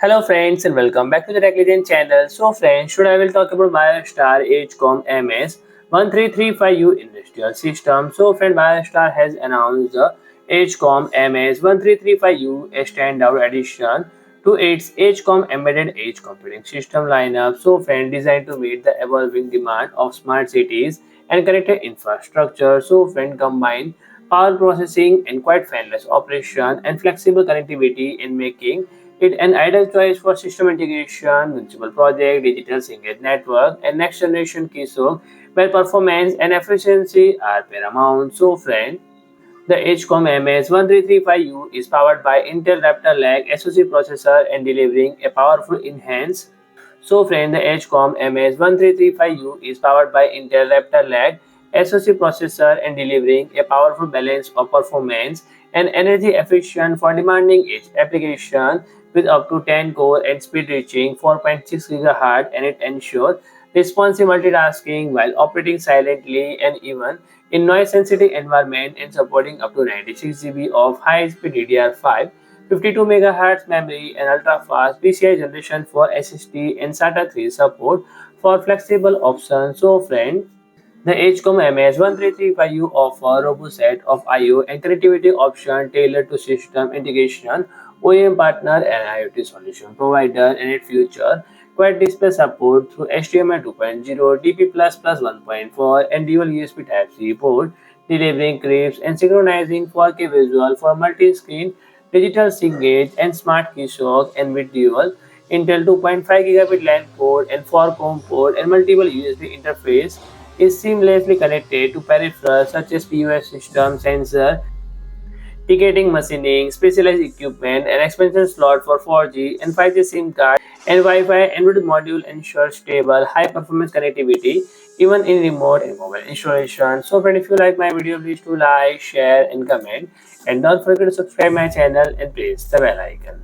Hello friends and welcome back to the Techlegend channel. So friends, today I will talk about Biostar EdgeComp MS-1335U industrial system. So friend, Biostar has announced the EdgeComp MS-1335U, a standout addition to its EdgeComp embedded edge computing system lineup. So friend, designed to meet the evolving demand of smart cities and connected infrastructure. So friend, combine power processing and quite fanless operation and flexible connectivity in making it an ideal choice for system integration, municipal project, digital single network, and next generation keystroke where performance and efficiency are paramount. So friend, the HCOM MS-1335U is powered by Intel Raptor Lake SoC processor and delivering a powerful enhanced. So friend, the HCOM MS-1335U is powered by Intel Raptor Lake SoC processor and delivering a powerful balance of performance and energy efficient for demanding edge application with up to 10 core and speed reaching 4.6 GHz, and it ensures responsive multitasking while operating silently and even in noise sensitive environment and supporting up to 96 GB of high speed DDR5, 52 MHz memory and ultra fast PCI generation for SSD and SATA 3 support for flexible options. So friend, the HCOM MS-1335U offer a robust set of I/O and connectivity options tailored to system integration, OEM partner, and IoT solution provider, and it features quad display support through HDMI 2.0, DP++1.4, and dual USB Type-C port, delivering crisp and synchronizing 4K visual for multi-screen digital sync gauge and smart keystroke, and with dual Intel 2.5 gigabit LAN port and 4-COM port and multiple USB interface is seamlessly connected to peripherals such as POS system, sensor, ticketing machining, specialized equipment, and expansion slot for 4G and 5G SIM card and Wi-Fi and Bluetooth module ensure stable, high-performance connectivity even in remote and mobile installation. So friend, if you like my video, please do like, share, and comment. And don't forget to subscribe my channel and press the bell icon.